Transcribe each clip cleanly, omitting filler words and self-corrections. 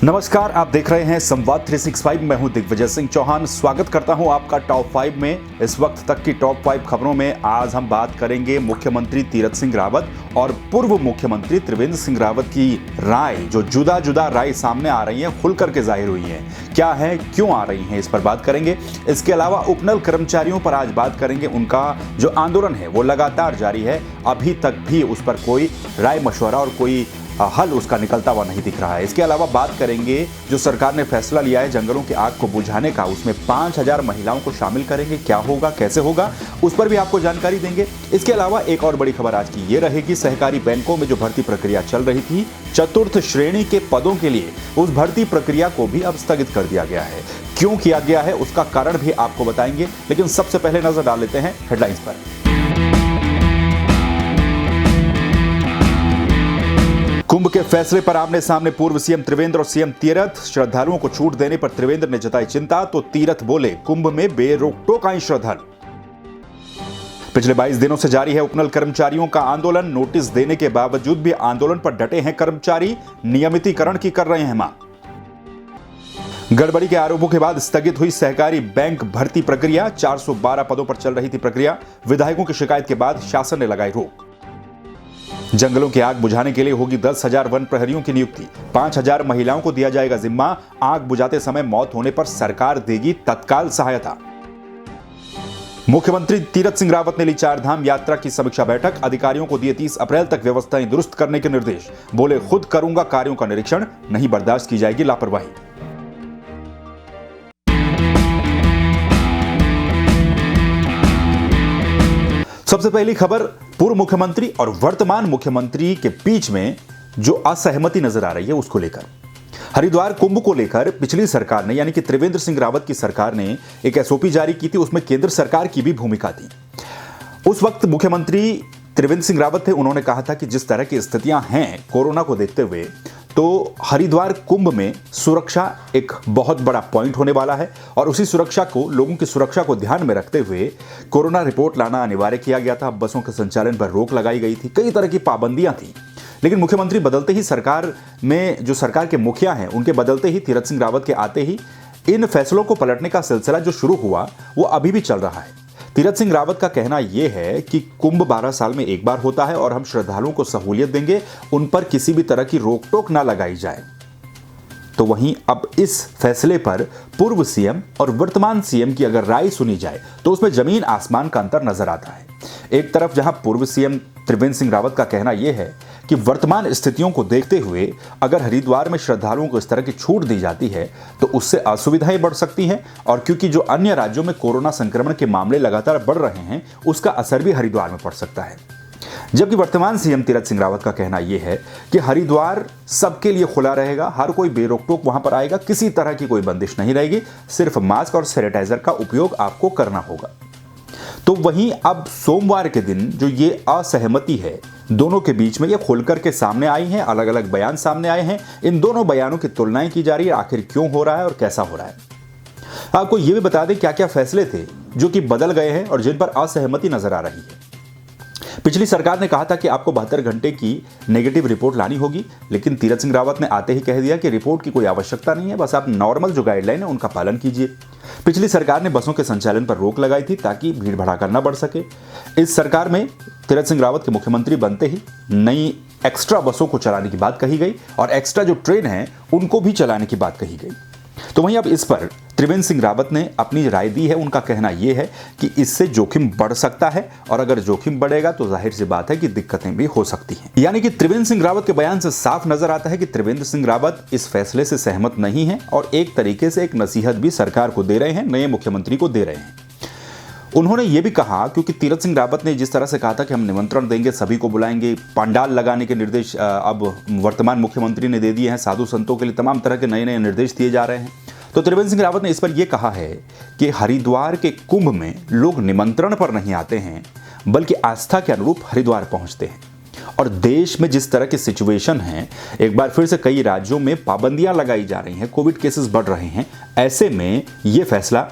नमस्कार, आप देख रहे हैं संवाद 365। मैं हूं दिग्विजय सिंह चौहान। स्वागत करता हूं आपका टॉप 5 में। इस वक्त तक की टॉप 5 खबरों में आज हम बात करेंगे मुख्यमंत्री तीरथ सिंह रावत और पूर्व मुख्यमंत्री त्रिवेंद्र सिंह रावत की राय, जो जुदा जुदा राय सामने आ रही है, खुल करके जाहिर हुई है। क्या है, क्यों आ रही है, इस पर बात करेंगे। इसके अलावा उपनल कर्मचारियों पर आज बात करेंगे। उनका जो आंदोलन है वो लगातार जारी है। अभी तक भी उस पर कोई राय मशवरा और कोई हल उसका निकलता हुआ नहीं दिख रहा है। इसके अलावा बात करेंगे जो सरकार ने फैसला लिया है जंगलों की आग को बुझाने का, उसमें 5000 महिलाओं को शामिल करेंगे। क्या होगा, कैसे होगा, उस पर भी आपको जानकारी देंगे। इसके अलावा एक और बड़ी खबर आज की ये रहेगी, सहकारी बैंकों में जो भर्ती प्रक्रिया चल रही थी, चतुर्थ श्रेणी के पदों के लिए उस भर्ती प्रक्रिया को भी अब स्थगित कर दिया गया है। क्यों किया गया है, उसका कारण भी आपको बताएंगे। लेकिन सबसे पहले नजर डाल लेते हैं हेडलाइंस पर। कुंभ के फैसले पर आमने सामने पूर्व सीएम त्रिवेंद्र और सीएम तीरथ। श्रद्धालुओं को छूट देने पर त्रिवेंद्र ने जताई चिंता, तो तीरथ बोले कुंभ में बेरोक-टोक आए श्रद्धालु। पिछले 22 दिनों से जारी है उपनल कर्मचारियों का आंदोलन। नोटिस देने के बावजूद भी आंदोलन पर डटे हैं कर्मचारी। नियमितीकरण की कर रहे हैं मांग। गड़बड़ी के आरोपों के बाद स्थगित हुई सहकारी बैंक भर्ती प्रक्रिया। 412 पदों पर चल रही थी प्रक्रिया। विधायकों की शिकायत के बाद शासन ने लगाई रोक। जंगलों की आग बुझाने के लिए होगी 10,000 वन प्रहरियों की नियुक्ति। 5,000 महिलाओं को दिया जाएगा जिम्मा। आग बुझाते समय मौत होने पर सरकार देगी तत्काल सहायता। मुख्यमंत्री तीरथ सिंह रावत ने ली 4 धाम यात्रा की समीक्षा बैठक। अधिकारियों को दिए 30 अप्रैल तक व्यवस्थाएं दुरुस्त करने के निर्देश। बोले खुद करूंगा कार्यों का निरीक्षण, नहीं बर्दाश्त की जाएगी लापरवाही। सबसे पहली खबर, पूर्व मुख्यमंत्री और वर्तमान मुख्यमंत्री के बीच में जो असहमति नजर आ रही है उसको लेकर। हरिद्वार कुंभ को लेकर पिछली सरकार ने, यानी कि त्रिवेंद्र सिंह रावत की सरकार ने एक एसओपी जारी की थी। उसमें केंद्र सरकार की भी भूमिका थी। उस वक्त मुख्यमंत्री त्रिवेंद्र सिंह रावत थे। उन्होंने कहा था कि जिस तरह की स्थितियां हैं कोरोना को देखते हुए, तो हरिद्वार कुंभ में सुरक्षा एक बहुत बड़ा पॉइंट होने वाला है और उसी सुरक्षा को, लोगों की सुरक्षा को ध्यान में रखते हुए कोरोना रिपोर्ट लाना अनिवार्य किया गया था। बसों के संचालन पर रोक लगाई गई थी, कई तरह की पाबंदियां थी। लेकिन मुख्यमंत्री बदलते ही, सरकार में जो सरकार के मुखिया हैं उनके बदलते ही, तीरथ सिंह रावत के आते ही इन फैसलों को पलटने का सिलसिला जो शुरू हुआ वो अभी भी चल रहा है। तीरथ सिंह रावत का कहना यह है कि कुंभ 12 साल में एक बार होता है और हम श्रद्धालुओं को सहूलियत देंगे, उन पर किसी भी तरह की रोक टोक ना लगाई जाए। तो वहीं अब इस फैसले पर पूर्व सीएम और वर्तमान सीएम की अगर राय सुनी जाए तो उसमें जमीन आसमान का अंतर नजर आता है। एक तरफ जहां पूर्व सीएम त्रिवेंद्र सिंह रावत का कहना यह है कि वर्तमान स्थितियों को देखते हुए अगर हरिद्वार में श्रद्धालुओं को इस तरह की छूट दी जाती है तो उससे असुविधाएं बढ़ सकती हैं, और क्योंकि जो अन्य राज्यों में कोरोना संक्रमण के मामले लगातार बढ़ रहे हैं उसका असर भी हरिद्वार में पड़ सकता है। जबकि वर्तमान सीएम तीरथ सिंह रावत का कहना यह है कि हरिद्वार सबके लिए खुला रहेगा, हर कोई बेरोक-टोक वहां पर आएगा, किसी तरह की कोई बंदिश नहीं रहेगी, सिर्फ मास्क और सैनिटाइजर का उपयोग आपको करना होगा। तो वहीं अब सोमवार के दिन जो ये असहमति है दोनों के बीच में, ये खुलकर के सामने आई है। अलग अलग बयान सामने आए हैं। इन दोनों बयानों की तुलनाएं की जा रही है, आखिर क्यों हो रहा है और कैसा हो रहा है। आपको ये भी बता दें क्या क्या फैसले थे जो कि बदल गए हैं और जिन पर असहमति नजर आ रही है। पिछली सरकार ने कहा था कि आपको 72 घंटे की नेगेटिव रिपोर्ट लानी होगी, लेकिन तीरथ सिंह रावत ने आते ही कह दिया कि रिपोर्ट की कोई आवश्यकता नहीं है, बस आप नॉर्मल जो गाइडलाइन है उनका पालन कीजिए। पिछली सरकार ने बसों के संचालन पर रोक लगाई थी ताकि भीड़ भड़ाका न बढ़ सके। इस सरकार में तीरथ सिंह रावत के मुख्यमंत्री बनते ही नई एक्स्ट्रा बसों को चलाने की बात कही गई और एक्स्ट्रा जो ट्रेन है उनको भी चलाने की बात कही गई। तो वहीं अब इस पर त्रिवेंद्र सिंह रावत ने अपनी राय दी है। उनका कहना यह है कि इससे जोखिम बढ़ सकता है और अगर जोखिम बढ़ेगा तो जाहिर सी बात है कि दिक्कतें भी हो सकती हैं। यानी कि त्रिवेंद्र सिंह रावत के बयान से साफ नजर आता है कि त्रिवेंद्र सिंह रावत इस फैसले से सहमत नहीं है और एक तरीके से एक नसीहत भी सरकार को दे रहे हैं, नए मुख्यमंत्री को दे रहे हैं। उन्होंने ये भी कहा, क्योंकि तीरथ सिंह रावत ने जिस तरह से कहा था कि हम निमंत्रण देंगे, सभी को बुलाएंगे, पंडाल लगाने के निर्देश अब वर्तमान मुख्यमंत्री ने दे दिए हैं, साधु संतों के लिए तमाम तरह के नए नए निर्देश दिए जा रहे हैं। तो त्रिवेंद्र सिंह रावत ने इस पर यह कहा है कि हरिद्वार के कुंभ में लोग निमंत्रण पर नहीं आते हैं बल्कि आस्था के अनुरूप हरिद्वार पहुंचते हैं। और देश में जिस तरह की सिचुएशन है, एक बार फिर से कई राज्यों में पाबंदियां लगाई जा रही हैं, कोविड केसेस बढ़ रहे हैं, ऐसे में यह फैसला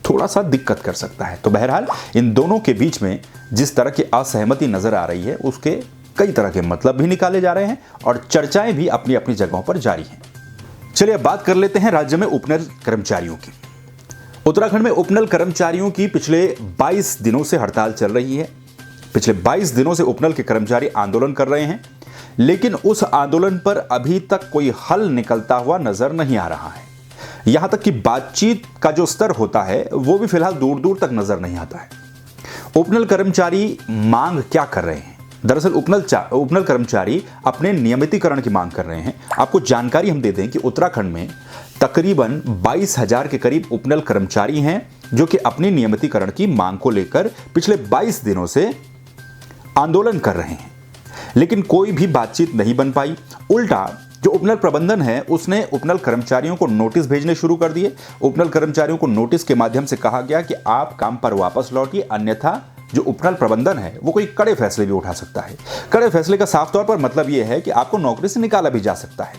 थोड़ा सा दिक्कत कर सकता है। तो बहरहाल इन दोनों के बीच में जिस तरह की असहमति नजर आ रही है उसके कई तरह के मतलब भी निकाले जा रहे हैं और चर्चाएं भी अपनी अपनी जगहों पर जारी हैं। चलिए अब बात कर लेते हैं राज्य में उपनल कर्मचारियों की। उत्तराखंड में उपनल कर्मचारियों की पिछले 22 दिनों से हड़ताल चल रही है। पिछले 22 दिनों से उपनल के कर्मचारी आंदोलन कर रहे हैं, लेकिन उस आंदोलन पर अभी तक कोई हल निकलता हुआ नजर नहीं आ रहा है। यहां तक कि बातचीत का जो स्तर होता है वो भी फिलहाल दूर दूर तक नजर नहीं आता है। उपनल कर्मचारी मांग क्या कर रहे हैं? दरअसल उपनल कर्मचारी अपने नियमितीकरण की मांग कर रहे हैं। आपको जानकारी हम दे दें कि उत्तराखंड में तकरीबन 22,000 के करीब उपनल कर्मचारी हैं जो कि अपनी नियमितीकरण की मांग को लेकर पिछले 22 दिनों से आंदोलन कर रहे हैं, लेकिन कोई भी बातचीत नहीं बन पाई। उल्टा जो उपनल प्रबंधन है उसने उपनल कर्मचारियों को नोटिस भेजने शुरू कर दिए। उपनल कर्मचारियों को नोटिस के माध्यम से कहा गया कि आप काम पर वापस लौटिए, अन्यथा जो उपनल प्रबंधन है वो कोई कड़े फैसले भी उठा सकता है। कड़े फैसले का साफ तौर पर मतलब यह है कि आपको नौकरी से निकाला भी जा सकता है।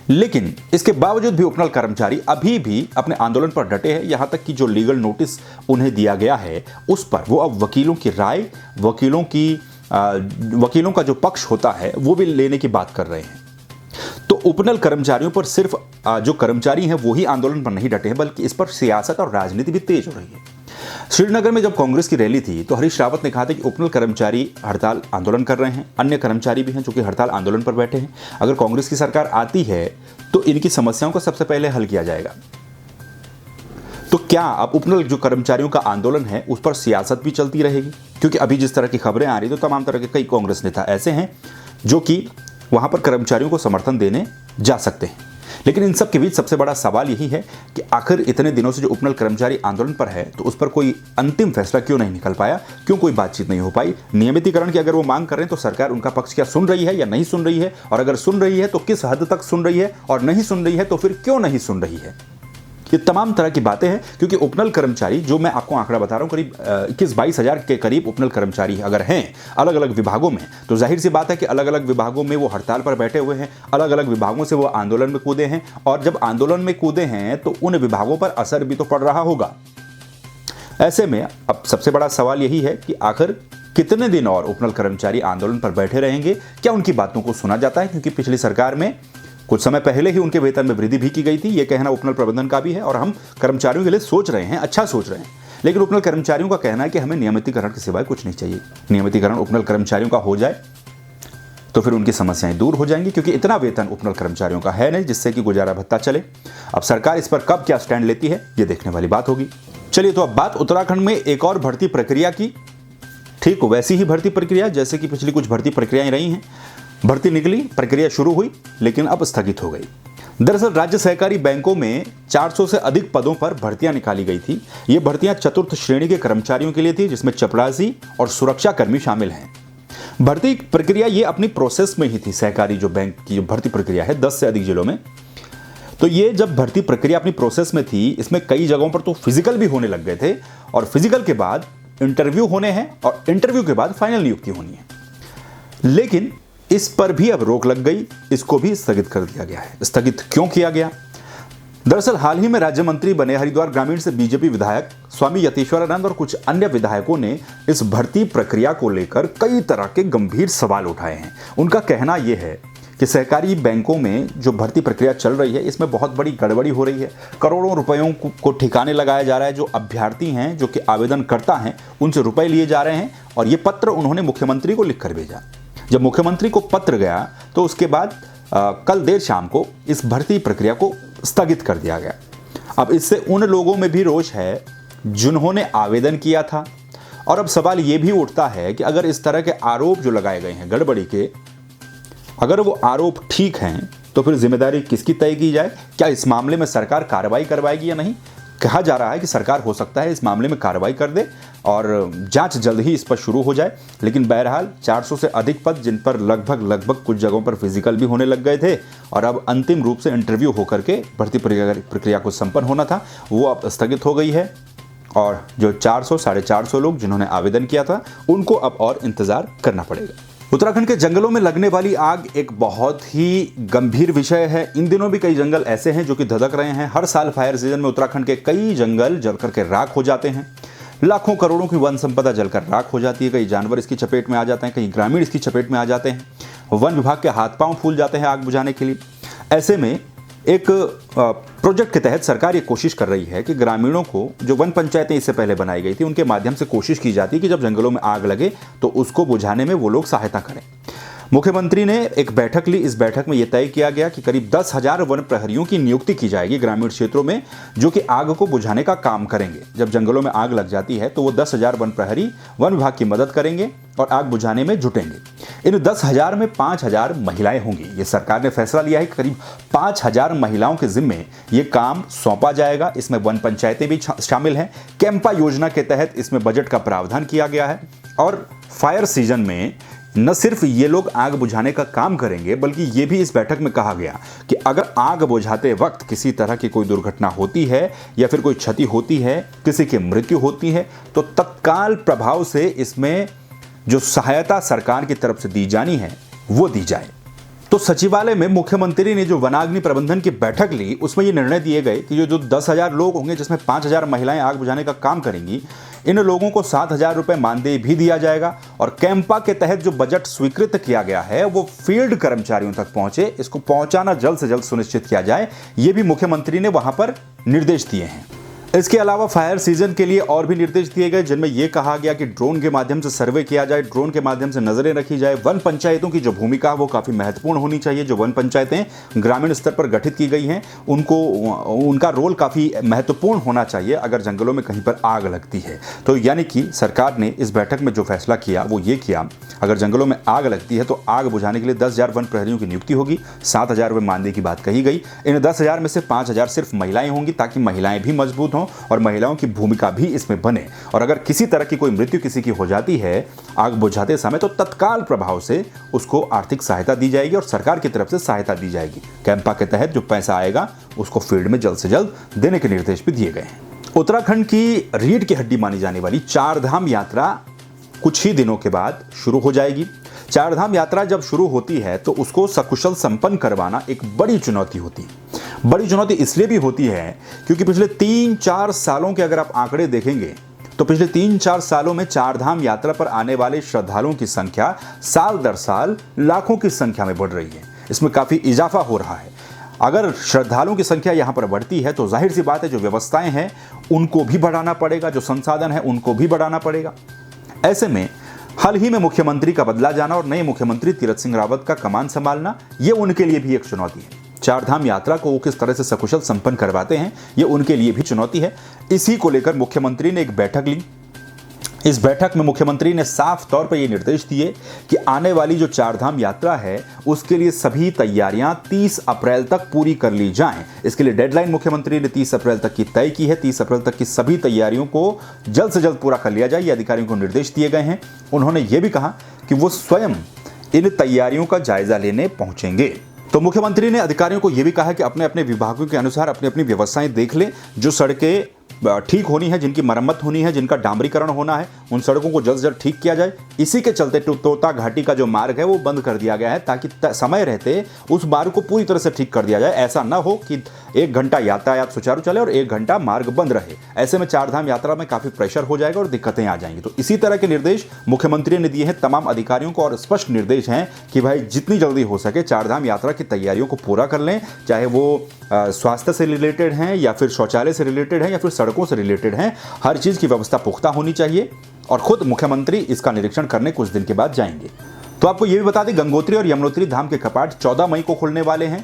लेकिन इसके बावजूद भी उपनल कर्मचारी अभी भी अपने आंदोलन पर डटे हैं। यहां तक कि जो लीगल नोटिस उन्हें दिया गया है उस पर वो अब वकीलों की राय, वकीलों का जो पक्ष होता है वो भी लेने की बात कर रहे हैं। तो उपनल कर्मचारियों पर सिर्फ जो कर्मचारी हैं वो ही आंदोलन पर नहीं डटे हैं, बल्कि इस पर सियासत और राजनीति भी तेज हो रही है। श्रीनगर में जब कांग्रेस की रैली थी तो हरीश रावत ने कहा था कि उपनल कर्मचारी हड़ताल आंदोलन कर रहे हैं, अन्य कर्मचारी भी हैं जो कि हड़ताल आंदोलन पर बैठे हैं। अगर कांग्रेस की सरकार आती है तो इनकी समस्याओं को सबसे पहले हल किया जाएगा। तो क्या अब उपनल जो कर्मचारियों का आंदोलन है उस पर सियासत भी चलती रहेगी? क्योंकि अभी जिस तरह की खबरें आ रही तो तमाम तरह के कई कांग्रेस नेता ऐसे हैं जो कि वहां पर कर्मचारियों को समर्थन देने जा सकते हैं। लेकिन इन सब के बीच सबसे बड़ा सवाल यही है कि आखिर इतने दिनों से जो उपनल कर्मचारी आंदोलन पर है तो उस पर कोई अंतिम फैसला क्यों नहीं निकल पाया, क्यों कोई बातचीत नहीं हो पाई? नियमितीकरण की अगर वो मांग कर रहे हैं तो सरकार उनका पक्ष क्या सुन रही है या नहीं सुन रही है, और अगर सुन रही है तो किस हद तक सुन रही है, और नहीं सुन रही है तो फिर क्यों नहीं सुन रही है? ये तमाम तरह की बातें हैं, क्योंकि उपनल कर्मचारी, जो मैं आपको आंकड़ा बता रहा हूं, करीब 21-22 हजार के करीब उपनल कर्मचारी अगर हैं अलग अलग विभागों में, तो जाहिर सी बात है कि अलग अलग विभागों में वो हड़ताल पर बैठे हुए हैं, अलग अलग विभागों से वो आंदोलन में कूदे हैं, और जब आंदोलन में कूदे हैं तो उन विभागों पर असर भी तो पड़ रहा होगा। ऐसे में अब सबसे बड़ा सवाल यही है कि आखिर कितने दिन और उपनल कर्मचारी आंदोलन पर बैठे रहेंगे? क्या उनकी बातों को सुना जाता है? क्योंकि पिछली सरकार में कुछ समय पहले ही उनके वेतन में वृद्धि भी की गई थी, यह कहना उपनल प्रबंधन का भी है, और हम कर्मचारियों के लिए सोच रहे हैं, अच्छा सोच रहे हैं। लेकिन उपनल कर्मचारियों का कहना है कि हमें नियमितीकरण के सिवाय कुछ नहीं चाहिए। नियमितीकरण उपनल कर्मचारियों का हो जाए तो फिर उनकी समस्याएं दूर हो जाएंगी, क्योंकि इतना वेतन उपनल कर्मचारियों का है नहीं जिससे कि गुजारा भत्ता चले। अब सरकार इस पर कब क्या स्टैंड लेती है ये देखने वाली बात होगी। चलिए, तो अब बात उत्तराखंड में एक और भर्ती प्रक्रिया की। ठीक वैसी ही भर्ती प्रक्रिया जैसे कि पिछली कुछ भर्ती प्रक्रियाएं रही हैं। भर्ती निकली, प्रक्रिया शुरू हुई, लेकिन अब स्थगित हो गई। दरअसल राज्य सहकारी बैंकों में 400 से अधिक पदों पर भर्तियां निकाली गई थी। ये भर्तियां चतुर्थ श्रेणी के कर्मचारियों के लिए थी, जिसमें चपरासी और सुरक्षा कर्मी शामिल हैं। भर्ती प्रक्रिया ये अपनी प्रोसेस में ही थी। सहकारी जो बैंक की जो भर्ती प्रक्रिया है 10 से अधिक जिलों में, तो ये जब भर्ती प्रक्रिया अपनी प्रोसेस में थी, इसमें कई जगहों पर तो फिजिकल भी होने लग गए थे, और फिजिकल के बाद इंटरव्यू होने हैं, और इंटरव्यू के बाद फाइनल नियुक्ति होनी है। लेकिन इस पर भी अब रोक लग गई, इसको भी स्थगित कर दिया गया है। स्थगित क्यों किया गया? दरअसल हाल ही में राज्य मंत्री बने हरिद्वार ग्रामीण से बीजेपी विधायक स्वामी यतीश्वरानंद और कुछ अन्य विधायकों ने इस भर्ती प्रक्रिया को लेकर कई तरह के गंभीर सवाल उठाए हैं। उनका कहना यह है कि सहकारी बैंकों में जो भर्ती प्रक्रिया चल रही है इसमें बहुत बड़ी गड़बड़ी हो रही है। करोड़ों रुपयों को ठिकाने लगाया जा रहा है। जो अभ्यर्थी हैं, जो कि आवेदनकर्ता हैं, उनसे रुपए लिए जा रहे हैं, और ये पत्र उन्होंने मुख्यमंत्री को लिखकर भेजा। जब मुख्यमंत्री को पत्र गया तो उसके बाद कल देर शाम को इस भर्ती प्रक्रिया को स्थगित कर दिया गया। अब इससे उन लोगों में भी रोष है जिन्होंने आवेदन किया था, और अब सवाल ये भी उठता है कि अगर इस तरह के आरोप जो लगाए गए हैं गड़बड़ी के, अगर वो आरोप ठीक हैं तो फिर जिम्मेदारी किसकी तय की जाए? क्या इस मामले में सरकार कार्रवाई करवाएगी या नहीं? कहा जा रहा है कि सरकार हो सकता है इस मामले में कार्रवाई कर दे और जांच जल्द ही इस पर शुरू हो जाए। लेकिन बहरहाल 400 से अधिक पद, जिन पर लगभग कुछ जगहों पर फिजिकल भी होने लग गए थे, और अब अंतिम रूप से इंटरव्यू होकर के भर्ती प्रक्रिया को संपन्न होना था, वो अब स्थगित हो गई है। और जो 400-450 लोग जिन्होंने आवेदन किया था, उनको अब और इंतजार करना पड़ेगा। उत्तराखंड के जंगलों में लगने वाली आग एक बहुत ही गंभीर विषय है। इन दिनों भी कई जंगल ऐसे हैं जो कि धधक रहे हैं। हर साल फायर सीजन में उत्तराखंड के कई जंगल जलकर के राख हो जाते हैं। लाखों करोड़ों की वन संपदा जलकर राख हो जाती है। कई जानवर इसकी चपेट में आ जाते हैं, कई ग्रामीण इसकी चपेट में आ जाते हैं। वन विभाग के हाथ पांव फूल जाते हैं आग बुझाने के लिए। ऐसे में एक प्रोजेक्ट के तहत सरकार ये कोशिश कर रही है कि ग्रामीणों को, जो वन पंचायतें इससे पहले बनाई गई थी, उनके माध्यम से कोशिश की जाती है कि जब जंगलों में आग लगे तो उसको बुझाने में वो लोग सहायता करें। मुख्यमंत्री ने एक बैठक ली। इस बैठक में यह तय किया गया कि करीब 10,000 वन प्रहरियों की नियुक्ति की जाएगी ग्रामीण क्षेत्रों में, जो कि आग को बुझाने का काम करेंगे। जब जंगलों में आग लग जाती है तो वो 10,000 वन प्रहरी वन विभाग की मदद करेंगे और आग बुझाने में जुटेंगे। इन 10,000 में 5,000 महिलाएं होंगी। ये सरकार ने फैसला लिया है कि करीब 5,000 महिलाओं के जिम्मे ये काम सौंपा जाएगा। इसमें वन पंचायतें भी शामिल हैं। कैंपा योजना के तहत इसमें बजट का प्रावधान किया गया है और फायर सीजन में न सिर्फ ये लोग आग बुझाने का काम करेंगे, बल्कि ये भी इस बैठक में कहा गया कि अगर आग बुझाते वक्त किसी तरह की कोई दुर्घटना होती है या फिर कोई क्षति होती है, किसी की मृत्यु होती है, तो तत्काल प्रभाव से इसमें जो सहायता सरकार की तरफ से दी जानी है वो दी जाए। तो सचिवालय में मुख्यमंत्री ने जो वनाग्नि प्रबंधन की बैठक ली, उसमें ये निर्णय दिए गए कि जो 10,000 लोग होंगे, जिसमें 5,000 महिलाएं आग बुझाने का काम करेंगी, इन लोगों को 7,000 रुपए मानदेय भी दिया जाएगा। और कैंपा के तहत जो बजट स्वीकृत किया गया है वो फील्ड कर्मचारियों तक पहुंचे, इसको पहुंचाना जल्द से जल्द सुनिश्चित किया जाए। ये भी मुख्यमंत्री ने वहां पर निर्देश दिए हैं। इसके अलावा फायर सीजन के लिए और भी निर्देश दिए गए, जिनमें यह कहा गया कि ड्रोन के माध्यम से सर्वे किया जाए, ड्रोन के माध्यम से नजरें रखी जाए। वन पंचायतों की जो भूमिका है वो काफी महत्वपूर्ण होनी चाहिए। जो वन पंचायतें ग्रामीण स्तर पर गठित की गई हैं, उनका रोल काफी महत्वपूर्ण होना चाहिए अगर जंगलों में कहीं पर आग लगती है। तो यानी कि सरकार ने इस बैठक में जो फैसला किया वो ये किया, अगर जंगलों में आग लगती है तो आग बुझाने के लिए 10,000 वन प्रहरियों की नियुक्ति होगी। 7,000 रुपये मानदेय की बात कही गई। इन 10,000 में से 5,000 सिर्फ महिलाएं होंगी, ताकि महिलाएं भी मजबूत हों और महिलाओं की भूमिका भी इसमें बने। और अगर किसी तरह की कोई मृत्यु किसी की हो जाती है आग बुझाते समय, तो तत्काल प्रभाव से उसको आर्थिक सहायता दी जाएगी और सरकार की तरफ से सहायता दी जाएगी। कैंपा के तहत जो पैसा आएगा उसको फील्ड में जल्द से जल्द देने के निर्देश भी दिए गए हैं। उत्तराखंड की रीढ़ की हड्डी मानी जाने वाली चारधाम यात्रा कुछ ही दिनों के बाद शुरू हो जाएगी। चारधाम यात्रा जब शुरू होती है तो उसको सकुशल संपन्न करवाना एक बड़ी चुनौती होती है। बड़ी चुनौती इसलिए भी होती है क्योंकि पिछले 3-4 सालों के अगर आप आंकड़े देखेंगे तो पिछले 3-4 सालों में चारधाम यात्रा पर आने वाले श्रद्धालुओं की संख्या साल दर साल लाखों की संख्या में बढ़ रही है। इसमें काफी इजाफा हो रहा है। अगर श्रद्धालुओं की संख्या यहां पर बढ़ती है तो जाहिर सी बात है जो व्यवस्थाएं हैं उनको भी बढ़ाना पड़ेगा, जो संसाधन है उनको भी बढ़ाना पड़ेगा। ऐसे में हाल ही में मुख्यमंत्री का बदला जाना और नए मुख्यमंत्री तीरथ सिंह रावत का कमान संभालना, ये उनके लिए भी एक चुनौती है। चारधाम यात्रा को वो किस तरह से सकुशल संपन्न करवाते हैं, ये उनके लिए भी चुनौती है। इसी को लेकर मुख्यमंत्री ने एक बैठक ली। इस बैठक में मुख्यमंत्री ने साफ तौर पर यह निर्देश दिए कि आने वाली जो चारधाम यात्रा है उसके लिए सभी तैयारियां 30 अप्रैल तक पूरी कर ली जाएं। इसके लिए डेडलाइन मुख्यमंत्री ने 30 अप्रैल तक की तय की है। 30 अप्रैल तक की सभी तैयारियों को जल्द से जल्द पूरा कर लिया जाए, ये अधिकारियों को निर्देश दिए गए हैं। उन्होंने ये भी कहा कि वो स्वयं इन तैयारियों का जायजा लेने पहुंचेंगे। तो मुख्यमंत्री ने अधिकारियों को यह भी कहा कि अपने अपने विभागों के अनुसार अपनी अपनी व्यवस्थाएं देख लें। जो सड़कें ठीक होनी है, जिनकी मरम्मत होनी है, जिनका डामरीकरण होना है, उन सड़कों को जल्द से जल्द ठीक किया जाए। इसी के चलते तोता घाटी का जो मार्ग है वो बंद कर दिया गया है, ताकि समय रहते उस मार्ग को पूरी तरह से ठीक कर दिया जाए। ऐसा ना हो कि 1 घंटा यातायात सुचारू चले और 1 घंटा मार्ग बंद रहे। ऐसे में चारधाम यात्रा में काफी प्रेशर हो जाएगा और दिक्कतें आ जाएंगी। तो इसी तरह के निर्देश मुख्यमंत्री ने दिए हैं तमाम अधिकारियों को और स्पष्ट निर्देश हैं कि भाई जितनी जल्दी हो सके चारधाम यात्रा की तैयारियों को पूरा कर लें, चाहे वो स्वास्थ्य से रिलेटेड हैं या फिर शौचालय से रिलेटेड है या फिर सड़कों से रिलेटेड हैं। हर चीज की व्यवस्था पुख्ता होनी चाहिए और खुद मुख्यमंत्री इसका निरीक्षण करने कुछ दिन के बाद जाएंगे। तो आपको यह भी बता दें, गंगोत्री और यमुनोत्री धाम के कपाट 14 मई को खुलने वाले हैं।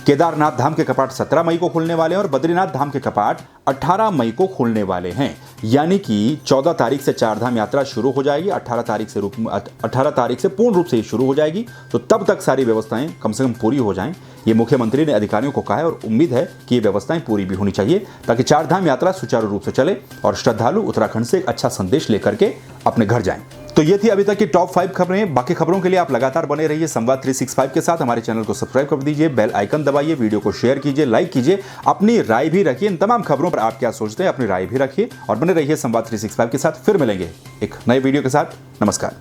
केदारनाथ धाम के कपाट 17 मई को खुलने वाले हैं और बद्रीनाथ धाम के कपाट 18 मई को खुलने वाले हैं। यानी कि 14 तारीख से चारधाम यात्रा शुरू हो जाएगी, 18 तारीख से पूर्ण रूप से ये शुरू हो जाएगी। तो तब तक सारी व्यवस्थाएं कम से कम पूरी हो जाएं, ये मुख्यमंत्री ने अधिकारियों को कहा है और उम्मीद है कि ये व्यवस्थाएं पूरी भी होनी चाहिए, ताकि चारधाम यात्रा सुचारू रूप से चले और श्रद्धालु उत्तराखंड से एक अच्छा संदेश लेकर के अपने घर जाएं। तो ये थी अभी तक की टॉप 5 खबरें। बाकी खबरों के लिए आप लगातार बने रहिए संवाद 365 के साथ। हमारे चैनल को सब्सक्राइब कर दीजिए, बेल आइकन दबाइए, वीडियो को शेयर कीजिए, लाइक कीजिए, अपनी राय भी रखिए। इन तमाम खबरों पर आप क्या सोचते हैं अपनी राय भी रखिए और बने रहिए संवाद 365 के साथ। फिर मिलेंगे एक नए वीडियो के साथ। नमस्कार।